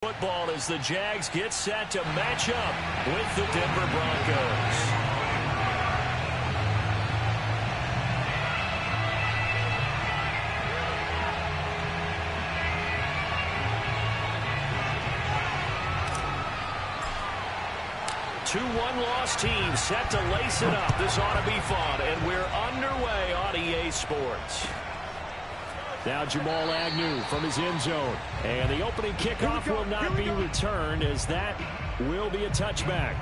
Football as the Jags get set to match up with the Denver Broncos. Two one-loss teams set to lace it up. This ought to be fun, and we're underway on EA Sports. Now Jamal Agnew from his end zone. And the opening kickoff will not be returned, as that will be a touchback.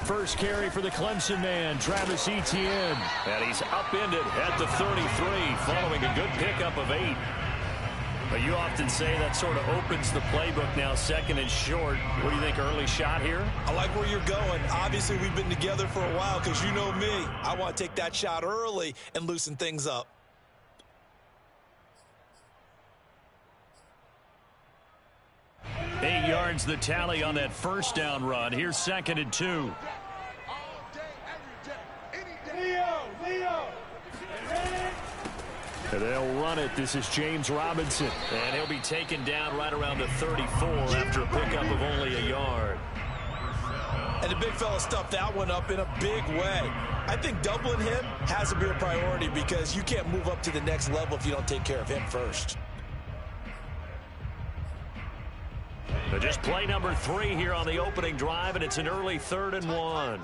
First carry for the Clemson man, Travis Etienne. And he's upended at the 33 following a good pickup of 8. But you often say that sort of opens the playbook now, second and short. What do you think, early shot here? I like where you're going. Obviously, we've been together for a while because you know me. I want to take that shot early and loosen things up. Eight yards the tally on that first down run. Here's second and 2. And they'll run it. This is James Robinson. And he'll be taken down right around the 34 after a pickup of only a yard. And the big fella stuffed that one up in a big way. I think doubling him has to be a priority because you can't move up to the next level if you don't take care of him first. But just play number 3 here on the opening drive, and it's an early 3rd and 1.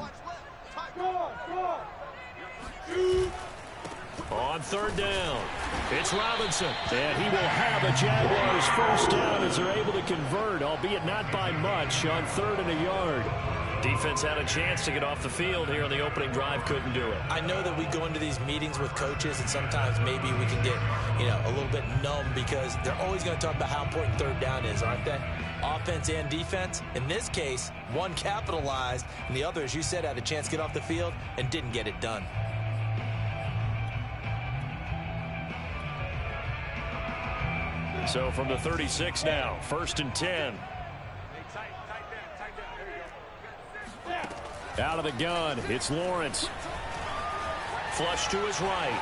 On 3rd down, it's Robinson. And he will have a Jaguars first down as they're able to convert, albeit not by much, on 3rd and a yard. Defense had a chance to get off the field here on the opening drive, couldn't do it. I know that we go into these meetings with coaches, and sometimes maybe we can get, a little bit numb because they're always going to talk about how important 3rd down is, aren't they? Offense and defense. In this case, one capitalized, and the other, as you said, had a chance to get off the field and didn't get it done. So from the 36 now, 1st and 10. Out of the gun, it's Lawrence. Flush to his right.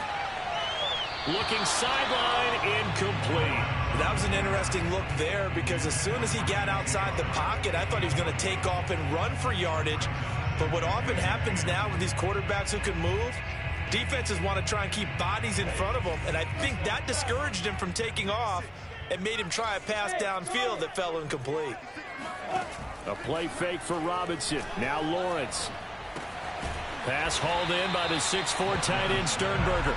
Looking sideline, incomplete. That was an interesting look there because as soon as he got outside the pocket, I thought he was going to take off and run for yardage. But what often happens now with these quarterbacks who can move, defenses want to try and keep bodies in front of them. And I think that discouraged him from taking off and made him try a pass downfield that fell incomplete. A play fake for Robinson. Now Lawrence. Pass hauled in by the 6'4" tight end Sternberger.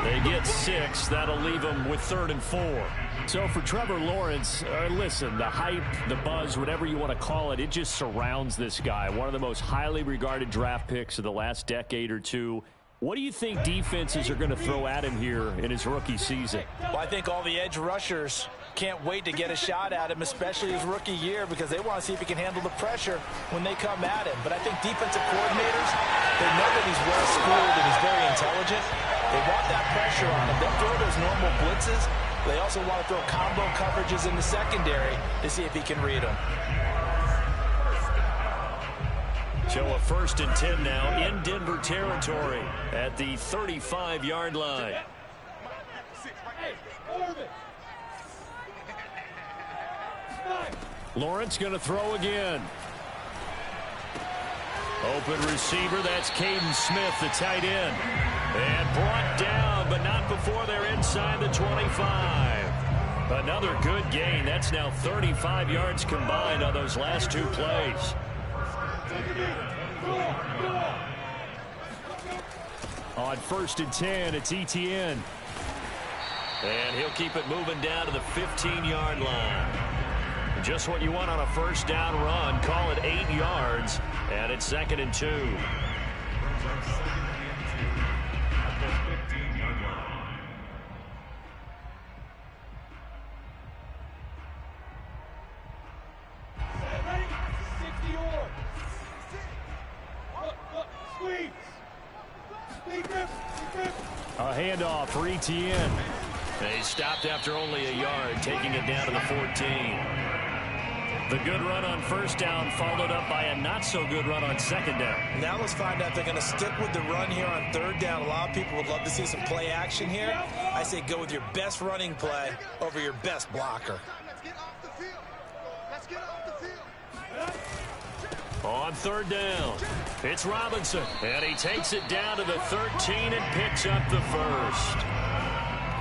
They get 6. That'll leave them with 3rd and 4. So for Trevor Lawrence, listen, the hype, the buzz, whatever you want to call it, it just surrounds this guy. One of the most highly regarded draft picks of the last decade or two. What do you think defenses are going to throw at him here in his rookie season? Well, I think all the edge rushers can't wait to get a shot at him, especially his rookie year, because they want to see if he can handle the pressure when they come at him. But I think defensive coordinators, they know that he's well-schooled and he's very intelligent. They want that pressure on him. They'll throw those normal blitzes. They also want to throw combo coverages in the secondary to see if he can read them. So a 1st and 10 now in Denver territory at the 35-yard line. Lawrence going to throw again. Open receiver, that's Caden Smith, the tight end. And brought down, but not before they're inside the 25. Another good gain. That's now 35 yards combined on those last 2 plays. On 1st and 10, it's Etienne. And he'll keep it moving down to the 15-yard line. Just what you want on a first down run. Call it 8 yards, and it's 2nd and 2. A handoff for Etienne. They stopped after only a yard, taking it down to the 14. The good run on first down followed up by a not-so-good run on second down. Now let's find out if they're going to stick with the run here on third down. A lot of people would love to see some play action here. I say go with your best running play over your best blocker. Let's get off the field. Let's get off the field. On third down, it's Robinson, and he takes it down to the 13 and picks up the first.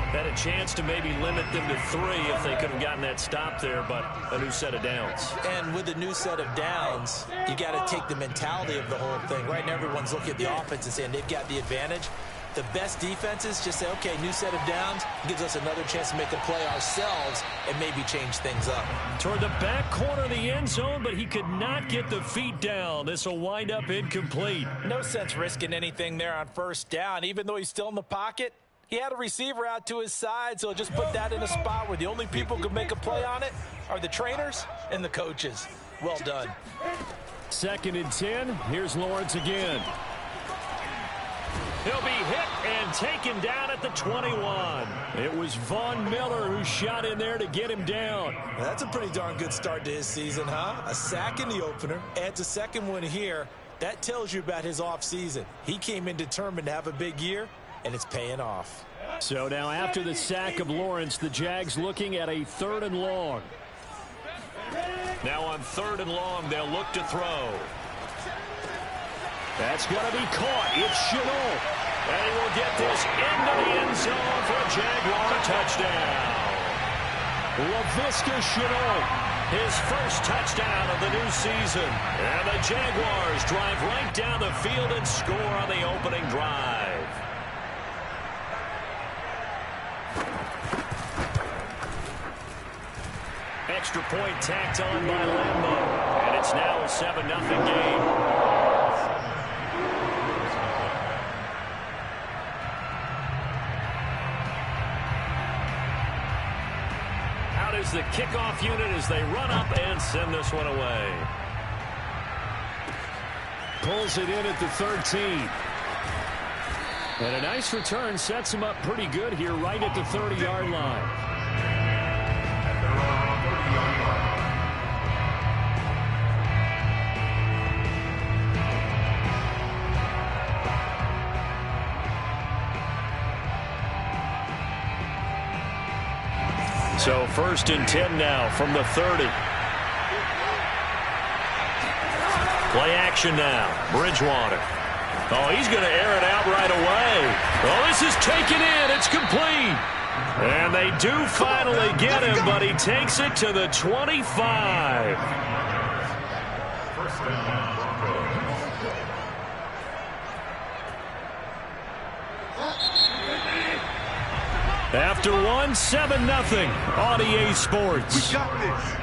Had a chance to maybe limit them to 3 if they could have gotten that stop there, but a new set of downs. And with a new set of downs, you got to take the mentality of the whole thing. Right now, everyone's looking at the offense and saying they've got the advantage. The best defenses just say, okay, new set of downs, gives us another chance to make a play ourselves and maybe change things up. Toward the back corner of the end zone, but he could not get the feet down. This will wind up incomplete. No sense risking anything there on first down, even though he's still in the pocket. He had a receiver out to his side, so just put that in a spot where the only people who could make a play on it are the trainers and the coaches. Well done. 2nd and 10. Here's Lawrence again. He'll be hit and taken down at the 21. It was Von Miller who shot in there to get him down. That's a pretty darn good start to his season, huh? A sack in the opener, adds a second one here. That tells you about his offseason. He came in determined to have a big year, and it's paying off. So now after the sack of Lawrence, the Jags looking at a 3rd and long. Now on 3rd and long, they'll look to throw. That's going to be caught. It's Chenault. And he will get this into the end zone for a Jaguar touchdown. Laviska Chenault, his first touchdown of the new season. And the Jaguars drive right down the field and score on the opening drive. Extra point tacked on by Lambo. And it's now a 7-0 game. Out is the kickoff unit as they run up and send this one away. Pulls it in at the 13. And a nice return sets him up pretty good here right at the 30-yard line. So 1st and 10 now from the 30. Play action now. Bridgewater. Oh, he's going to air it out right away. Oh, this is taken in. It's complete. And they do finally get him, but he takes it to the 25. After one, 7-0 on EA Sports. We got this.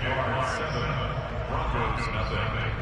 Broncos nothing.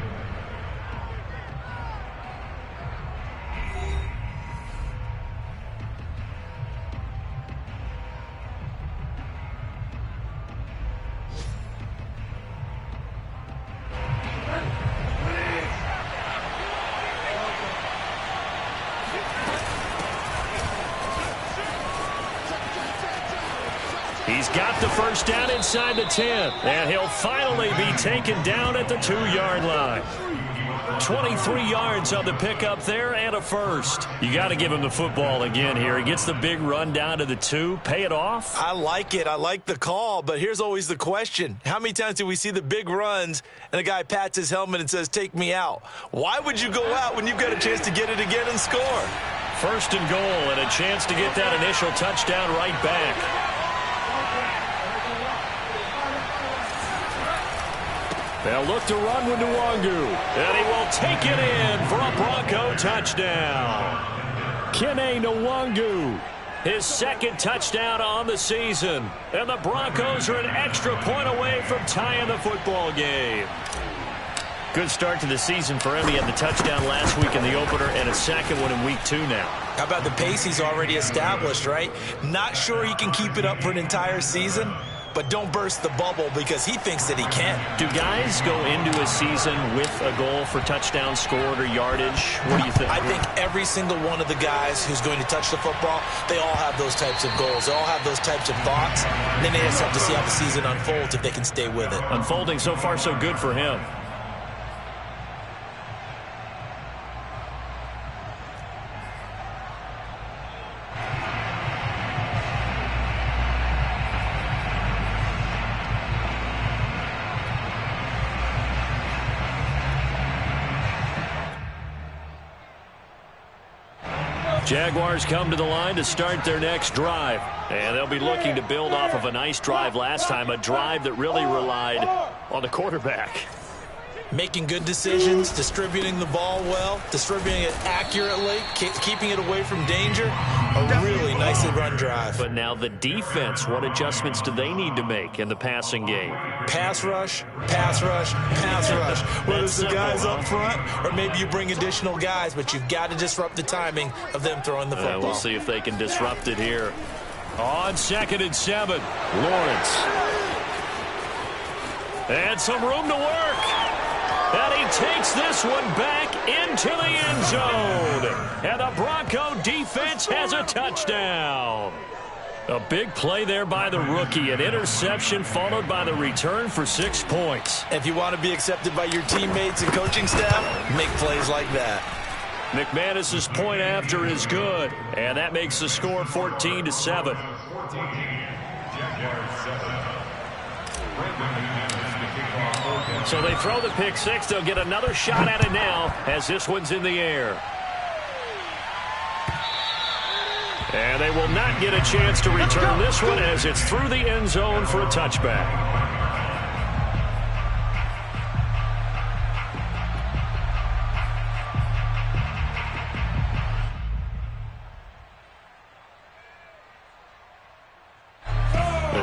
He's got the first down inside the 10, and he'll finally be taken down at the 2-yard line. 23 yards on the pickup there and a first. You got to give him the football again here. He gets the big run down to the 2. Pay it off. I like it. I like the call, but here's always the question. How many times do we see the big runs and the guy pats his helmet and says, take me out? Why would you go out when you've got a chance to get it again and score? 1st and goal and a chance to get that initial touchdown right back. They'll look to run with Nwangu, and he will take it in for a Bronco touchdown. Kene Nwangu, his 2nd touchdown on the season, and the Broncos are an extra point away from tying the football game. Good start to the season for him. He had the touchdown last week in the opener and a 2nd one in week 2 now. How about the pace he's already established, right? Not sure he can keep it up for an entire season, but don't burst the bubble because he thinks that he can. Do guys go into a season with a goal for touchdown scored or yardage? What do you think? I think every single one of the guys who's going to touch the football, they all have those types of goals. They all have those types of thoughts. And then they just have to see how the season unfolds if they can stay with it. Unfolding so far so good for him. Jaguars come to the line to start their next drive. And they'll be looking to build off of a nice drive last time, a drive that really relied on the quarterback. Making good decisions, distributing the ball well, distributing it accurately, keeping it away from danger. A really nicely run drive. But now the defense, what adjustments do they need to make in the passing game? Pass rush, pass rush, pass rush. Whether it's the guys up front or maybe you bring additional guys, but you've got to disrupt the timing of them throwing the football. We'll see if they can disrupt it here. On 2nd and 7, Lawrence. And some room to work. And he takes this one back into the end zone. And the Bronco defense has a touchdown. A big play there by the rookie. An interception followed by the return for 6 points. If you want to be accepted by your teammates and coaching staff, make plays like that. McManus's point after is good. And that makes the score 14-7. So they throw the pick six. They'll get another shot at it now as this one's in the air. And they will not get a chance to return this one as it's through the end zone for a touchback.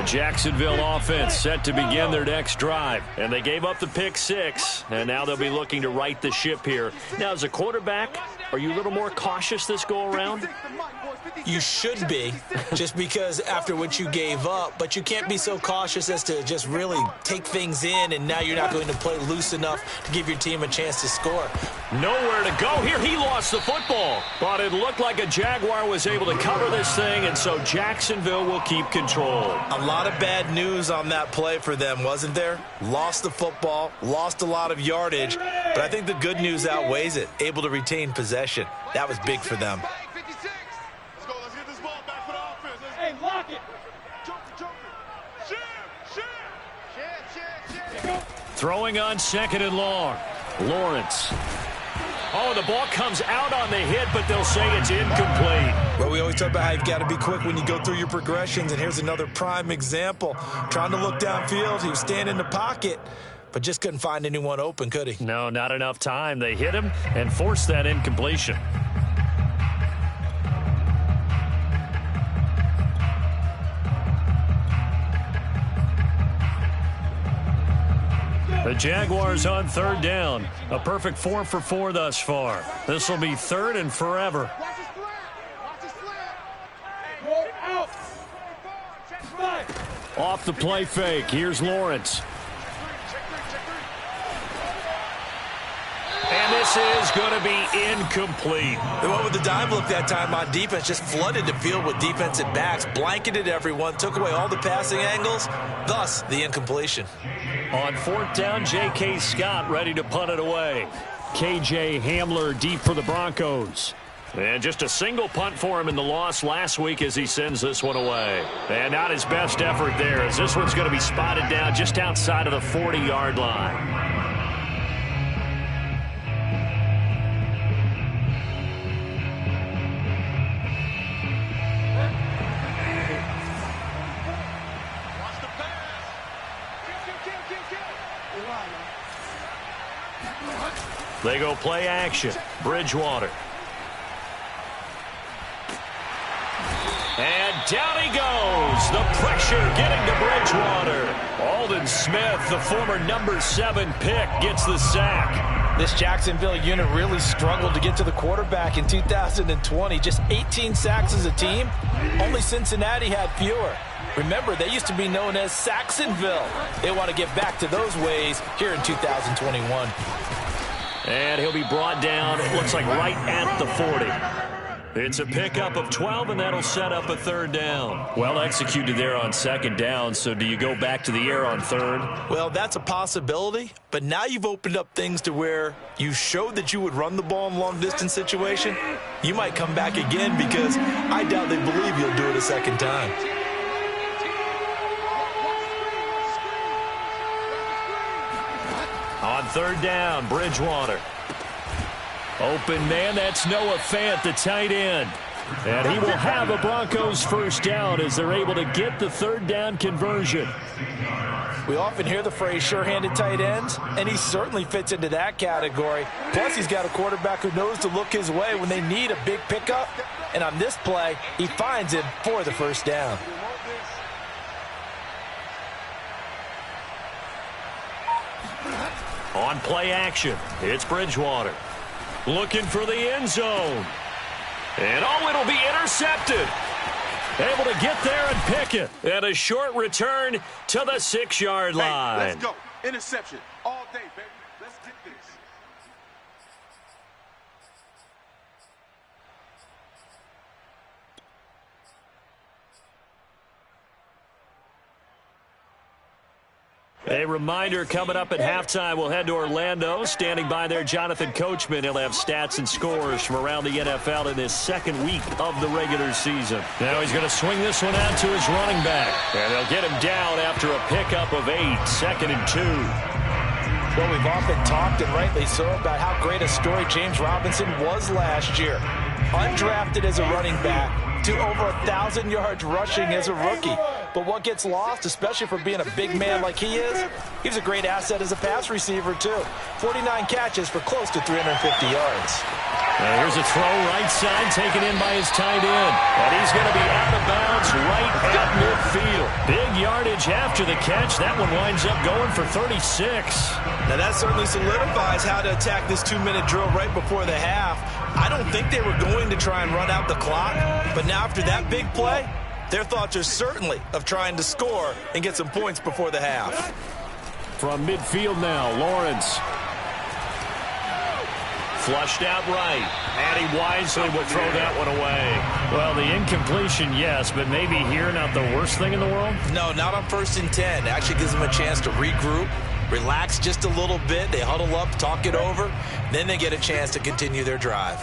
Jacksonville offense set to begin their next drive. And they gave up the pick six. And now they'll be looking to right the ship here. Now, as a quarterback, are you a little more cautious this go-around? You should be, just because after what you gave up. But you can't be so cautious as to just really take things in, and now you're not going to play loose enough to give your team a chance to score. Nowhere to go here. He lost the football. But it looked like a Jaguar was able to cover this thing, and so Jacksonville will keep control. A lot of bad news on that play for them, wasn't there? Lost the football, lost a lot of yardage, but I think the good news outweighs it. Able to retain possession. That was big for them. Throwing on 2nd and long. Lawrence. Oh, the ball comes out on the hit, but they'll say it's incomplete. Well, we always talk about how you've got to be quick when you go through your progressions, and here's another prime example. Trying to look downfield, he was standing in the pocket, but just couldn't find anyone open, could he? No, not enough time. They hit him and forced that incompletion. The Jaguars on 3rd down. A perfect 4 for 4 thus far. This will be 3rd and forever. Off the play fake. Here's Lawrence. And this is going to be incomplete. They went with the dime look that time on defense. Just flooded the field with defensive backs. Blanketed everyone. Took away all the passing angles. Thus, the incompletion. On 4th down, J.K. Scott ready to punt it away. K.J. Hamler deep for the Broncos. And just a single punt for him in the loss last week as he sends this one away. And not his best effort there, as this one's going to be spotted down just outside of the 40-yard line. They go play action. Bridgewater. And down he goes. The pressure getting to Bridgewater. Aldon Smith, the former number 7 pick, gets the sack. This Jacksonville unit really struggled to get to the quarterback in 2020. Just 18 sacks as a team. Only Cincinnati had fewer. Remember, they used to be known as Saxonville. They want to get back to those ways here in 2021. And he'll be brought down, it looks like right at the 40. It's a pickup of 12, and that'll set up a third down. Well executed there on second down, so do you go back to the air on third? Well, that's a possibility, but now you've opened up things to where you showed that you would run the ball in long-distance situation. You might come back again because I doubt they believe you'll do it a second time. On third down, Bridgewater. Open man, that's Noah Fant, the tight end. And he will have a Broncos first down as they're able to get the third down conversion. We often hear the phrase sure-handed tight ends, and he certainly fits into that category. Plus, he's got a quarterback who knows to look his way when they need a big pickup. And on this play, he finds him for the first down. On play action, it's Bridgewater. Looking for the end zone. And it'll be intercepted. Able to get there and pick it. And a short return to the 6-yard line. Hey, let's go. Interception all day, baby. Let's get this. A reminder, coming up at halftime, we'll head to Orlando. Standing by there, Jonathan Coachman. He'll have stats and scores from around the NFL in his second week of the regular season. Now he's going to swing this one out to his running back. And they'll get him down after a pickup of 8, 2nd and 2. Well, we've often talked, and rightly so, about how great a story James Robinson was last year. Undrafted as a running back to over 1,000 yards rushing as a rookie. But what gets lost, especially for being a big man like he is, he's a great asset as a pass receiver, too. 49 catches for close to 350 yards. Now here's a throw right side taken in by his tight end. And he's going to be out of bounds right at midfield. Big yardage after the catch. That one winds up going for 36. Now that certainly solidifies how to attack this 2-minute drill right before the half. I don't think they were going to try and run out the clock. But now after that big play, their thoughts are certainly of trying to score and get some points before the half. From midfield now, Lawrence. Flushed out right. And he wisely will throw that one away. Well, the incompletion, yes, but maybe here not the worst thing in the world? No, not on 1st and 10. Actually gives them a chance to regroup, relax just a little bit. They huddle up, talk it over. Then they get a chance to continue their drive.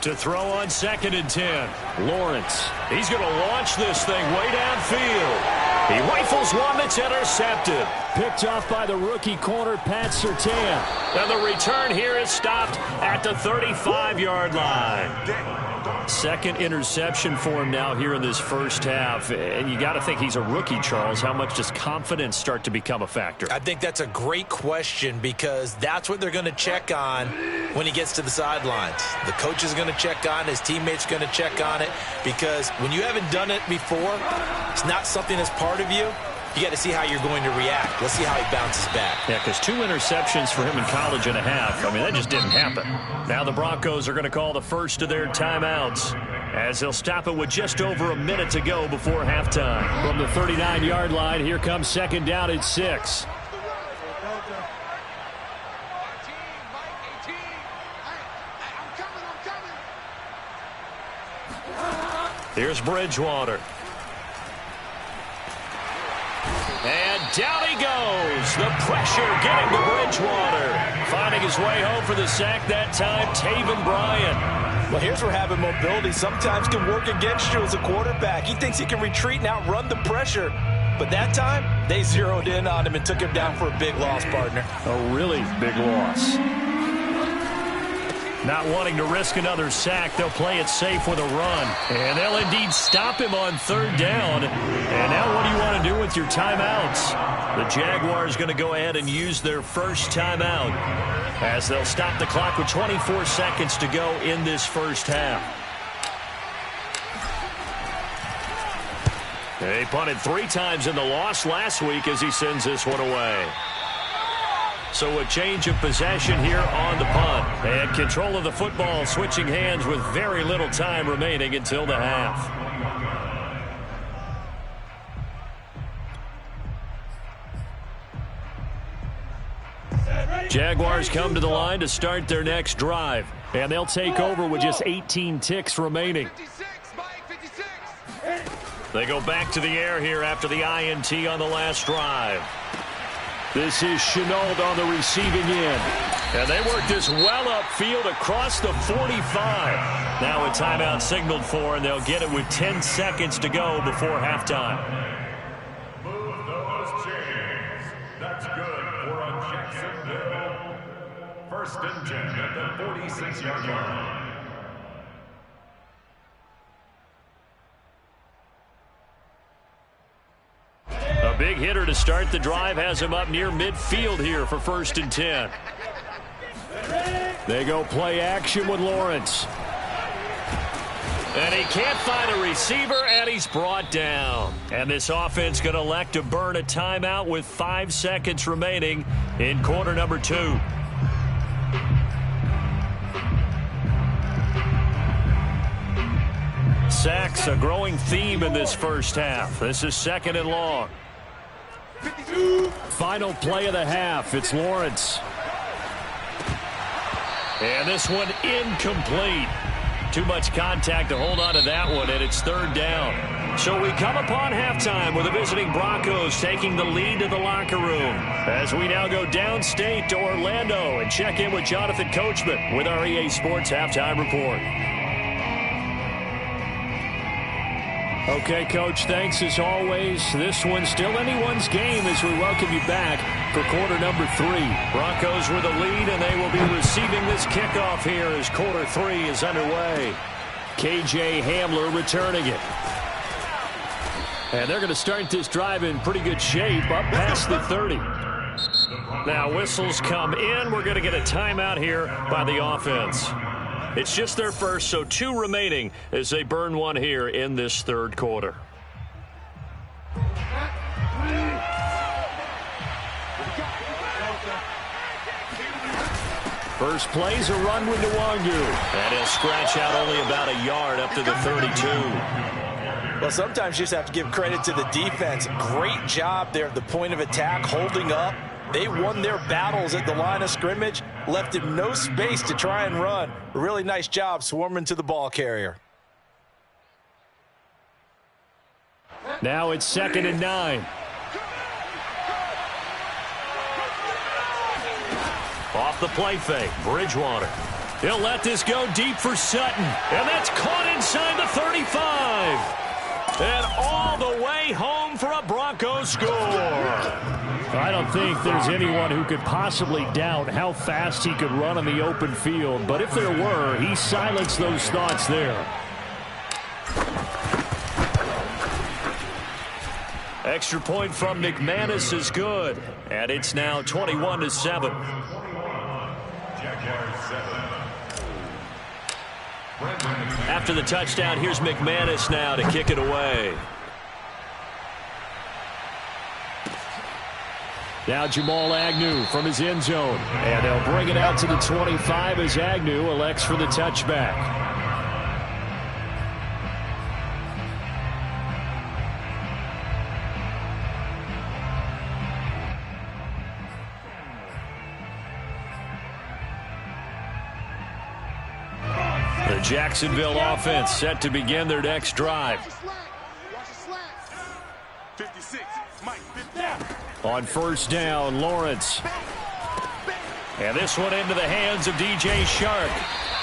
To throw on 2nd and 10. Lawrence. He's going to launch this thing way downfield. He rifles one that's intercepted. Picked off by the rookie corner, Pat Surtain. And the return here is stopped at the 35-yard line. Second interception for him now here in this first half. And you got to think he's a rookie, Charles. How much does confidence start to become a factor? I think that's a great question because that's what they're going to check on when he gets to the sidelines. The coach is going to check on it. His teammates going to check on it because when you haven't done it before, it's not something that's part of you. You got to see how you're going to react. Let's see how he bounces back. Yeah, because 2 interceptions for him in college and a half. I mean, that just didn't happen. Now the Broncos are going to call the first of their timeouts as they'll stop it with just over a minute to go before halftime. From the 39-yard line, here comes 2nd down at 6. Here's Bridgewater. And down he goes. The pressure getting to Bridgewater. Finding his way home for the sack that time, Taven Bryan. Well, here's where having mobility sometimes can work against you as a quarterback. He thinks he can retreat and outrun the pressure. But that time, they zeroed in on him and took him down for a big loss, partner. A really big loss. Not wanting to risk another sack, they'll play it safe with a run. And they'll indeed stop him on 3rd down. And now what do you want to do with your timeouts? The Jaguars going to go ahead and use their first timeout as they'll stop the clock with 24 seconds to go in this first half. They punted 3 times in the loss last week as he sends this one away. So a change of possession here on the punt. And control of the football switching hands with very little time remaining until the half. Jaguars come to the line to start their next drive. And they'll take over with just 18 ticks remaining. 56, Mike, 56. They go back to the air here after the INT on the last drive. This is Chenault on the receiving end. And they work this well upfield across the 45. Now a timeout signaled for, and they'll get it with 10 seconds to go before halftime. Move those chains. That's good for a Jacksonville. First and 10 at the 46-yard line. A big hitter to start the drive has him up near midfield here for first and 10. They go play action with Lawrence. And he can't find a receiver, and he's brought down. And this offense going to elect to burn a timeout with 5 seconds remaining in quarter number 2. Sacks, a growing theme in this first half. This is second and long. Final play of the half. It's Lawrence. And this one incomplete. Too much contact to hold on to that one, and it's third down. So we come upon halftime with the visiting Broncos taking the lead to the locker room. As we now go downstate to Orlando and check in with Jonathan Coachman with our EA Sports Halftime Report. Okay, Coach, thanks as always. This one's still anyone's game as we welcome you back for quarter number 3. Broncos with a lead, and they will be receiving this kickoff here as quarter 3 is underway. KJ Hamler returning it. And they're going to start this drive in pretty good shape up past the 30. Now whistles come in. We're going to get a timeout here by the offense. It's just their first, so 2 remaining as they burn one here in this third quarter. First play's a run with Nwangu. And he'll scratch out only about a yard up to the 32. Well, sometimes you just have to give credit to the defense. Great job there at the point of attack, holding up. They won their battles at the line of scrimmage, left him no space to try and run. A really nice job swarming to the ball carrier. Now it's second and 9. Off the play fake, Bridgewater. He'll let this go deep for Sutton. And that's caught inside the 35. And all the way home for a Broncos score. I don't think there's anyone who could possibly doubt how fast he could run on the open field. But if there were, he silenced those thoughts there. Extra point from McManus is good. And it's now 21-7. After the touchdown, here's McManus now to kick it away. Now Jamal Agnew from his end zone. And they'll bring it out to the 25 as Agnew elects for the touchback. The Jacksonville offense set to begin their next drive. Watch the slant. 56, Mike, 50. On first down, Lawrence. And this one into the hands of DJ Shark.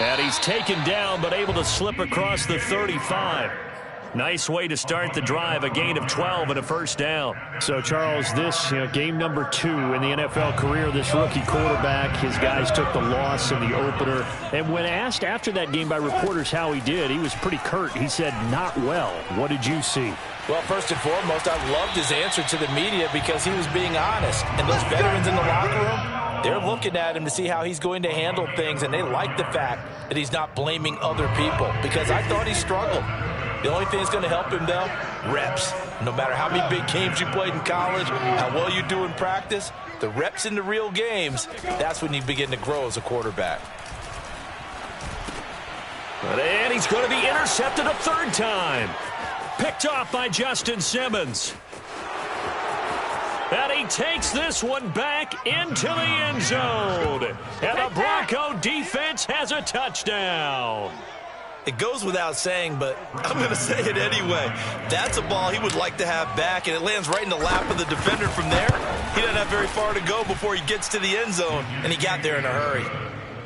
And he's taken down but able to slip across the 35. Nice way to start the drive, a gain of 12 and a first down. So, Charles, this game number 2 in the NFL career, this rookie quarterback, his guys took the loss in the opener. And when asked after that game by reporters how he did, he was pretty curt. He said, not well. What did you see? Well, first and foremost, I loved his answer to the media because he was being honest. And those veterans in the locker room, they're looking at him to see how he's going to handle things, and they like the fact that he's not blaming other people because I thought he struggled. The only thing that's going to help him, though, reps. No matter how many big games you played in college, how well you do in practice, The reps in the real games, that's when you begin to grow as a quarterback. And he's going to be intercepted a third time. Picked off by Justin Simmons. And he takes this one back into the end zone. And the Bronco defense has a touchdown. It goes without saying, but I'm going to say it anyway. That's a ball he would like to have back, and it lands right in the lap of the defender from there. He doesn't have very far to go before he gets to the end zone, and he got there in a hurry.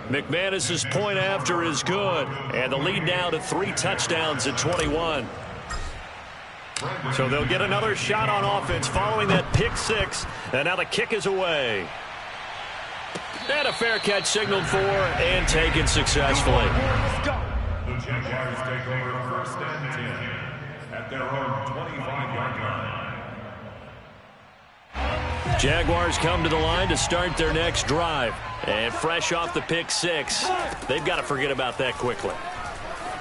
McManus's point after is good, and the lead now to 3 touchdowns at 21. So they'll get another shot on offense following that pick 6, and now the kick is away. And a fair catch signaled for and taken successfully. The Jaguars take over 1st and 10 at their own 25-yard line. Jaguars come to the line to start their next drive. And fresh off the pick 6, they've got to forget about that quickly.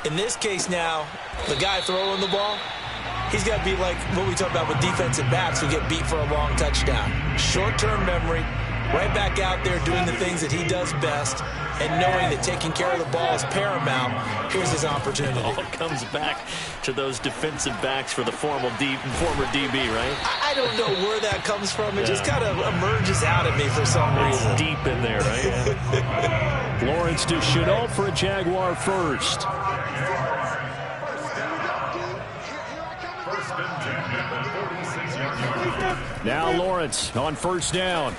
In this case now, the guy throwing the ball, he's got to be like what we talk about with defensive backs who get beat for a long touchdown. Short-term memory, right back out there doing the things that he does best, and knowing that taking care of the ball is paramount. Here's his opportunity. It all comes back to those defensive backs for the former DB, right? I don't know where that comes from. It just kind of emerges out of me for some reason. It's deep in there, right? Yeah. Lawrence to Chenault for a Jaguar first. 1st and 10 at the 46-yard line. Now Lawrence on first down.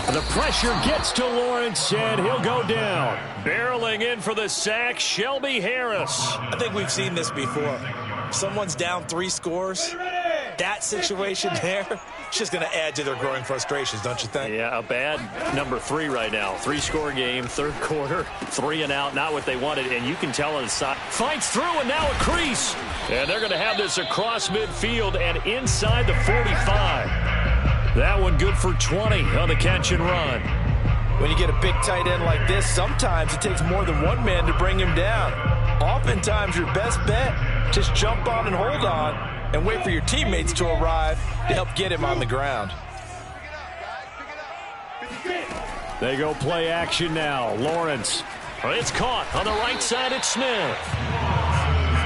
The pressure gets to Lawrence, and he'll go down. Barreling in for the sack, Shelby Harris. I think we've seen this before. Someone's down 3 scores. That situation there, it's just going to add to their growing frustrations, don't you think? Yeah, a bad number 3 right now. 3-score game, 3rd quarter, 3 and out, not what they wanted. And you can tell on the side. Fights through, and now a crease. And they're going to have this across midfield and inside the 45. That one good for 20 on the catch and run. When you get a big tight end like this, sometimes it takes more than one man to bring him down. Oftentimes, your best bet, just jump on and hold on and wait for your teammates to arrive to help get him on the ground. They go play action now. Lawrence. It's caught on the right side at Smith.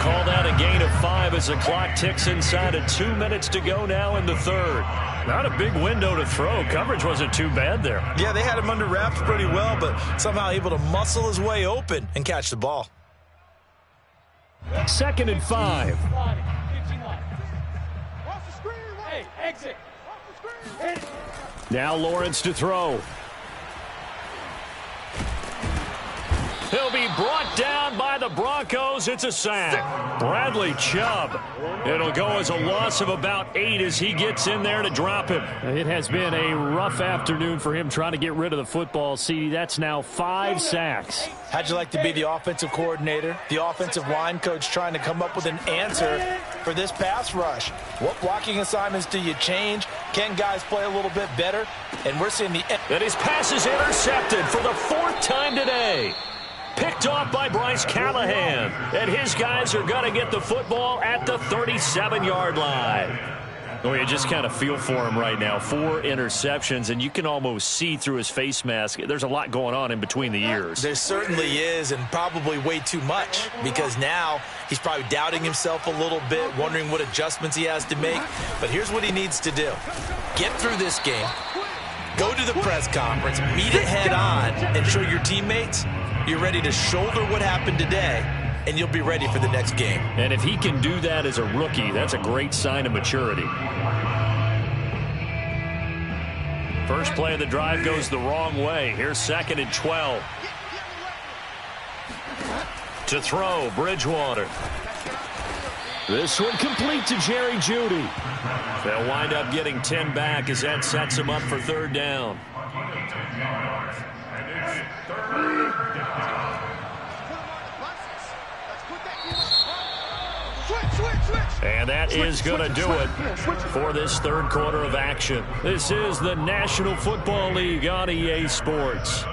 Call that a gain of 5 as the clock ticks inside of 2 minutes to go now in the 3rd. Not a big window to throw. Coverage wasn't too bad there. Yeah, they had him under wraps pretty well, but somehow able to muscle his way open and catch the ball. 2nd and 5. Now Lawrence to throw. He'll be brought down by the Broncos. It's a sack. Bradley Chubb. It'll go as a loss of about 8 as he gets in there to drop him. It has been a rough afternoon for him trying to get rid of the football. CD, that's now 5 sacks. How'd you like to be the offensive coordinator, the offensive line coach trying to come up with an answer for this pass rush? What blocking assignments do you change? Can guys play a little bit better? And we're seeing the... And his pass is intercepted for the 4th time today. Picked off by Bryce Callahan. And his guys are going to get the football at the 37-yard line. Oh, you just kind of feel for him right now. 4 interceptions, and you can almost see through his face mask. There's a lot going on in between the ears. There certainly is, and probably way too much, because now he's probably doubting himself a little bit, wondering what adjustments he has to make. But here's what he needs to do. Get through this game. Go to the press conference, meet it head on, and show your teammates you're ready to shoulder what happened today, and you'll be ready for the next game. And if he can do that as a rookie, that's a great sign of maturity. First play of the drive goes the wrong way. Here's 2nd and 12. To throw, Bridgewater. This one complete to Jerry Jeudy. They'll wind up getting 10 back as that sets him up for 3rd down. And that is going to do it for this 3rd quarter of action. This is the National Football League on EA Sports.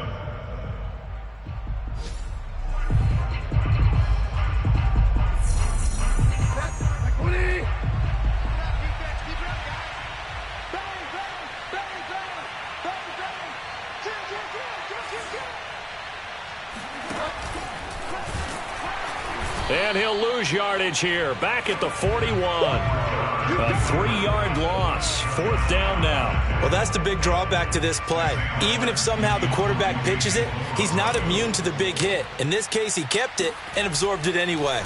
And he'll lose yardage here. Back at the 41. A 3-yard loss. 4th down now. Well, that's the big drawback to this play. Even if somehow the quarterback pitches it, he's not immune to the big hit. In this case, he kept it and absorbed it anyway.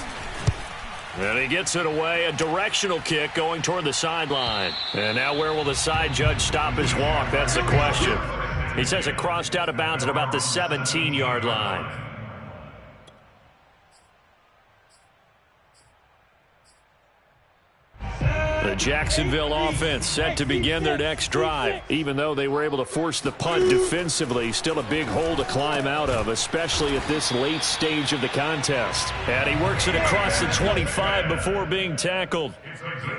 And he gets it away. A directional kick going toward the sideline. And now where will the side judge stop his walk? That's the question. He says it crossed out of bounds at about the 17-yard line. The Jacksonville offense set to begin their next drive. Even though they were able to force the punt defensively, still a big hole to climb out of, especially at this late stage of the contest. And he works it across the 25 before being tackled.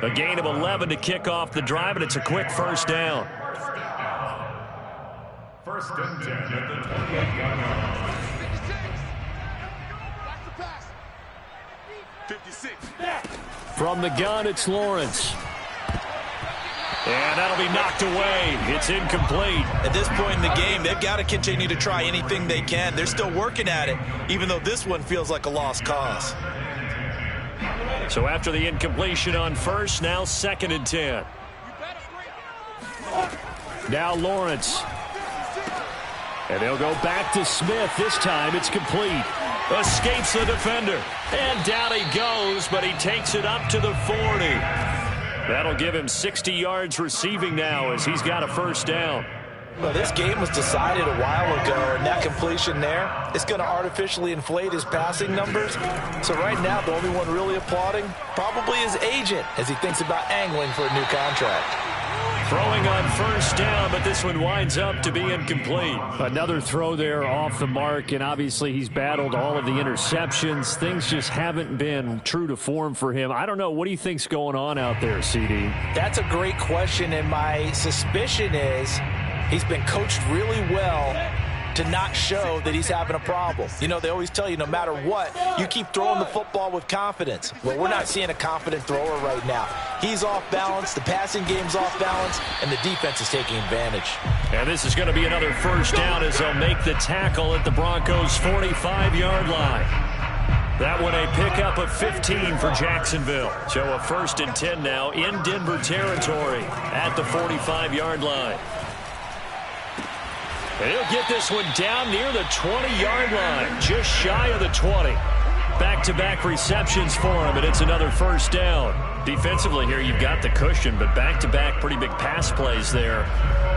A gain of 11 to kick off the drive, and it's a quick first down. First and 10 at the 28-yard line. 56. From the gun, it's Lawrence. And that'll be knocked away. It's incomplete. At this point in the game, they've got to continue to try anything they can. They're still working at it, even though this one feels like a lost cause. So after the incompletion on first, now 2nd and 10. Now Lawrence. And they'll go back to Smith. This time it's complete. Escapes the defender. And down he goes, but he takes it up to the 40. That'll give him 60 yards receiving now as he's got a first down. Well, this game was decided a while ago, and that completion there is going to artificially inflate his passing numbers. So right now, the only one really applauding probably his agent as he thinks about angling for a new contract. Throwing on first down, but this one winds up to be incomplete. Another throw there off the mark, and obviously he's battled all of the interceptions. Things just haven't been true to form for him. I don't know. What do you think's going on out there, CD? That's a great question, and my suspicion is he's been coached really well to not show that he's having a problem. You know, they always tell you no matter what, you keep throwing the football with confidence. Well, we're not seeing a confident thrower right now. He's off balance, the passing game's off balance, and the defense is taking advantage. And this is going to be another first down as they'll make the tackle at the Broncos' 45-yard line. That one a pickup of 15 for Jacksonville. So a 1st and 10 now in Denver territory at the 45-yard line. And he'll get this one down near the 20-yard line, just shy of the 20. Back-to-back receptions for him, and it's another first down. Defensively here, you've got the cushion, but back-to-back pretty big pass plays there.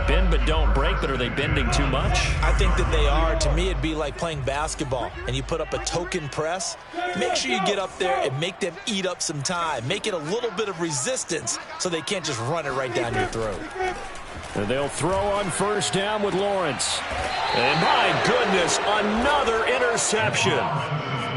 Bend but don't break, but are they bending too much? I think that they are. To me, it'd be like playing basketball, and you put up a token press. Make sure you get up there and make them eat up some time. Make it a little bit of resistance so they can't just run it right down your throat. And they'll throw on first down with Lawrence. And my goodness, another interception.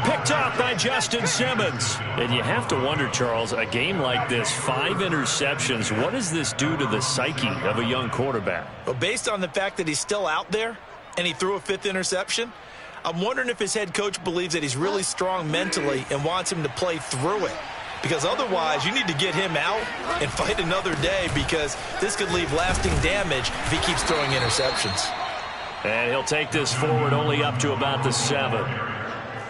Picked up by Justin Simmons. And you have to wonder, Charles, a game like this, 5 interceptions, what does this do to the psyche of a young quarterback? Well, based on the fact that he's still out there and he threw a 5th interception, I'm wondering if his head coach believes that he's really strong mentally and wants him to play through it. Because otherwise, you need to get him out and fight another day, because this could leave lasting damage if he keeps throwing interceptions. And he'll take this forward only up to about the 7.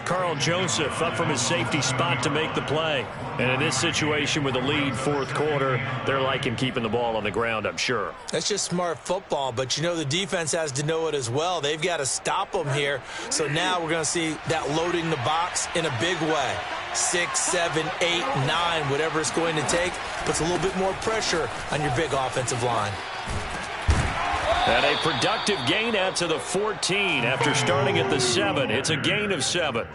Carl Joseph up from his safety spot to make the play. And in this situation with a lead 4th quarter, they're liking keeping the ball on the ground, I'm sure. That's just smart football, but you know the defense has to know it as well. They've got to stop them here. So now we're going to see that loading the box in a big way. 6, 7, 8, 9, whatever it's going to take, puts a little bit more pressure on your big offensive line. And a productive gain out to the 14 after starting at the 7. It's a gain of 7.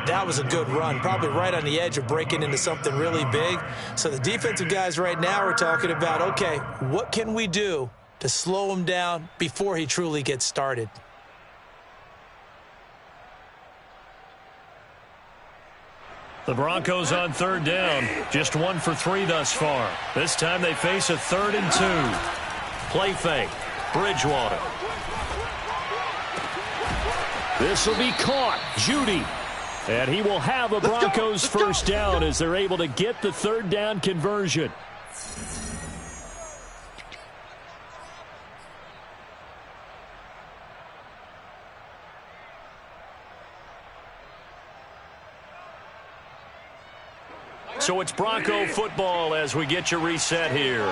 That was a good run, probably right on the edge of breaking into something really big. So the defensive guys right now are talking about, okay, what can we do to slow him down before he truly gets started? The Broncos on 3rd down, just 1 for 3 thus far. This time they face a 3rd and 2. Play fake, Bridgewater. This will be caught, Judy. And he will have a Broncos first down as they're able to get the 3rd down conversion. So it's Bronco football as we get you reset here.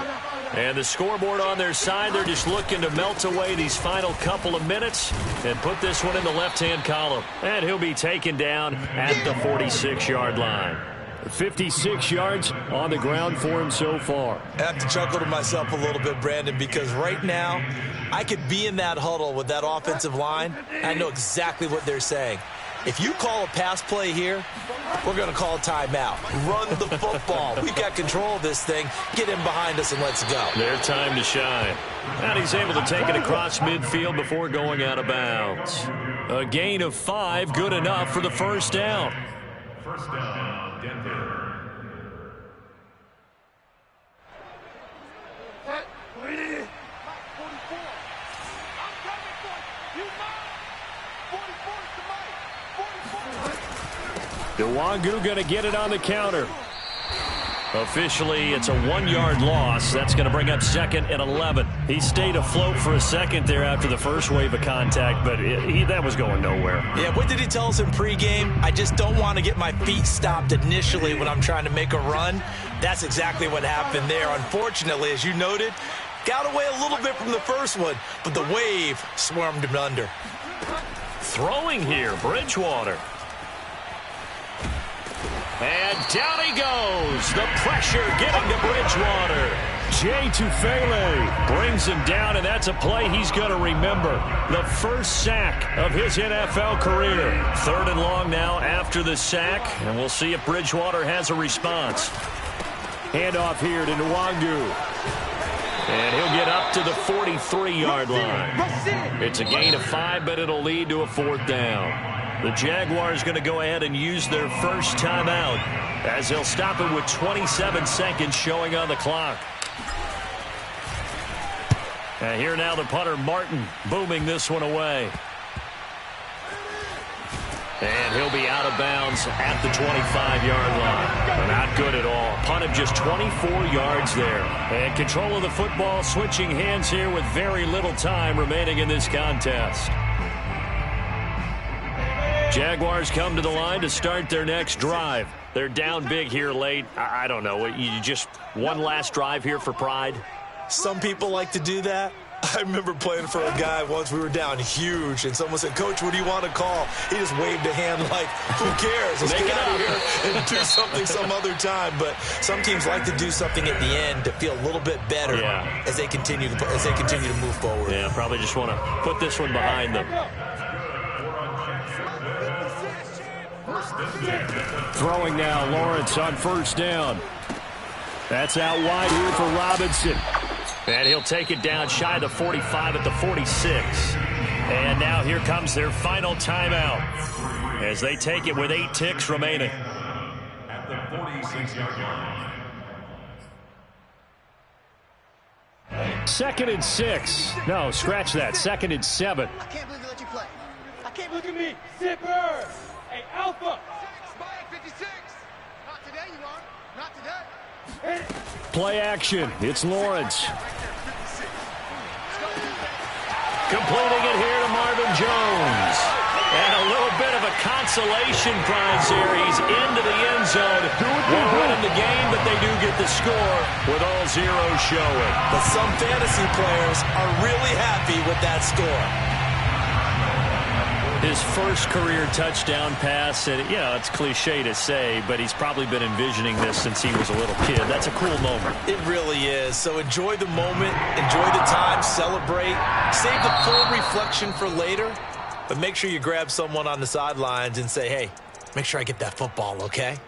And the scoreboard on their side, they're just looking to melt away these final couple of minutes and put this one in the left-hand column. And he'll be taken down at the 46-yard line. 56 yards on the ground for him so far. I have to chuckle to myself a little bit, Brandon, because right now I could be in that huddle with that offensive line. I know exactly what they're saying. If you call a pass play here, we're going to call a timeout. Run the football. We've got control of this thing. Get in behind us and let's go. Their time to shine. And he's able to take it across midfield before going out of bounds. A gain of 5, good enough for the first down. First down, Denver. Nwangu going to get it on the counter. Officially, it's a 1-yard loss. That's going to bring up 2nd and 11. He stayed afloat for a second there after the first wave of contact, but that was going nowhere. Yeah, what did he tell us in pregame? I just don't want to get my feet stopped initially when I'm trying to make a run. That's exactly what happened there. Unfortunately, as you noted, got away a little bit from the first one, but the wave swarmed him under. Throwing here, Bridgewater. And down he goes. The pressure getting to Bridgewater. Jay Tufele brings him down, and that's a play he's going to remember. The first sack of his NFL career. 3rd and long now after the sack, and we'll see if Bridgewater has a response. Handoff here to Nwangu. And he'll get up to the 43-yard line. It's a gain of 5, but it'll lead to a 4th down. The Jaguars going to go ahead and use their first timeout as they'll stop it with 27 seconds showing on the clock. And here now the punter, Martin, booming this one away. And he'll be out of bounds at the 25-yard line. Not good at all. Punt of just 24 yards there. And control of the football, switching hands here with very little time remaining in this contest. Jaguars come to the line to start their next drive. They're down big here late. I don't know. You just one last drive here for pride? Some people like to do that. I remember playing for a guy once. We were down huge, and someone said, "Coach, what do you want to call?" He just waved a hand like, who cares? Let's get out of here and do something some other time. But some teams like to do something at the end to feel a little bit better as they continue to move forward. Yeah, probably just want to put this one behind them. Throwing now, Lawrence on first down. That's out wide here for Robinson. And he'll take it down shy of the 45 at the 46. And now here comes their final timeout as they take it with 8 ticks remaining. At the 46-yard line. 2nd and 6. No, scratch that. 2nd and 7. I can't believe they let you play. I can't Look at me, Zipper. Hey, Alpha. Spy 56. Not today, you are. Not today. Play action. It's Lawrence. Completing it here to Marvin Jones. And a little bit of a consolation prize here. He's into the end zone. Won't win in the game, but they do get the score with all zeros showing. But some fantasy players are really happy with that score. His first career touchdown pass, and it's cliche to say, but he's probably been envisioning this since he was a little kid. That's a cool moment. It really is. So enjoy the moment, enjoy the time, celebrate, save the full reflection for later, but make sure you grab someone on the sidelines and say, hey, make sure I get that football, okay?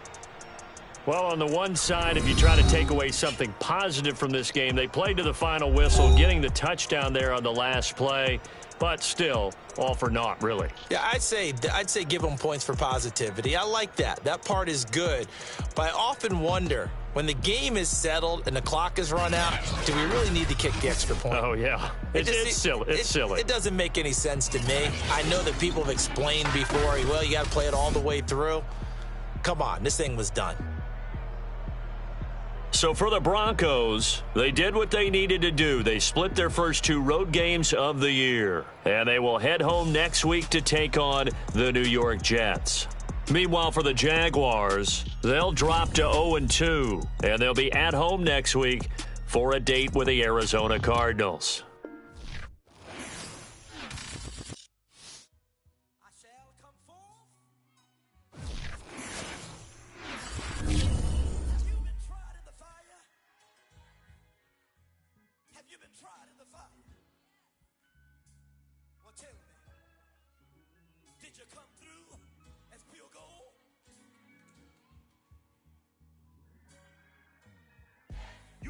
Well, on the one side, if you try to take away something positive from this game, they played to the final whistle, getting the touchdown there on the last play. But still, all for naught, really. Yeah, I'd say give them points for positivity. I like that. That part is good. But I often wonder, when the game is settled and the clock is run out, do we really need to kick the extra point? Oh, yeah. It's silly. It's silly. It doesn't make any sense to me. I know that people have explained before, well, you got to play it all the way through. Come on, this thing was done. So for the Broncos, they did what they needed to do. They split their first 2 road games of the year. And they will head home next week to take on the New York Jets. Meanwhile, for the Jaguars, they'll drop to 0-2, and they'll be at home next week for a date with the Arizona Cardinals.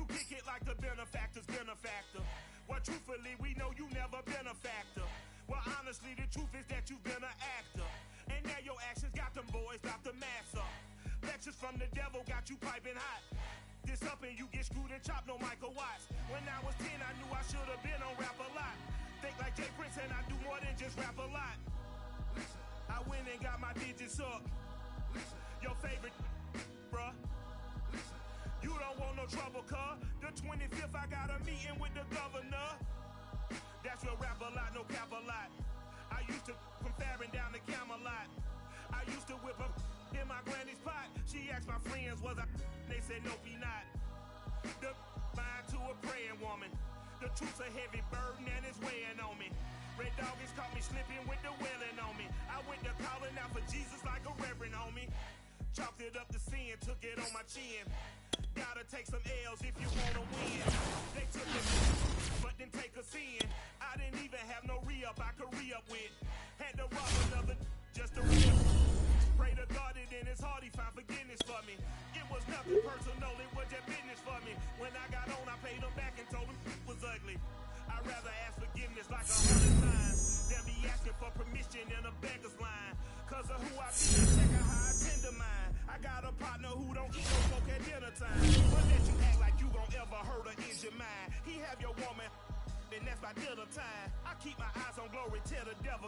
Kick it like the benefactor's benefactor. Well, truthfully, we know you never been a factor. Well, honestly, the truth is that you've been an actor. And now your actions got them boys about to mass up. Lectures from the devil got you piping hot. This up and you get screwed and chopped, no Michael Watts. When I was 10, I knew I should have been on rap a lot. Think like Jay Prince and I do more than just rap a lot. I went and got my digits up. Your favorite, bruh. You don't want no trouble, cuz. The 25th, I got a meeting with the governor. That's real rap a lot, no cap a lot. I used to from Farron down to Camelot. I used to whip up in my granny's pot. She asked my friends, was I? They said, nope, he not. The mind to a praying woman. The truth's a heavy burden and it's weighing on me. Red Doggies caught me slipping with the wailing on me. I went to calling out for Jesus like a reverend homie. Chalked it up to sin, took it on my chin. Gotta take some L's if you wanna win. They took it, but then take us in. I didn't even have no re-up I could re-up with. Had to rob another just to re-up. Pray to God that in his heart he found forgiveness for me. It was nothing personal, it was just business for me. When I got on, I paid him back and told him it was ugly. I'd rather ask forgiveness like 100 times than be asking for permission in a beggar's line. Cause of who I be, check out how I tend to mine. I got a partner who don't eat no smoke at dinner time. But let you act like you gon' ever hurt or injure mine. He have your woman, and that's by dinner time. I keep my eyes on glory, tell the devil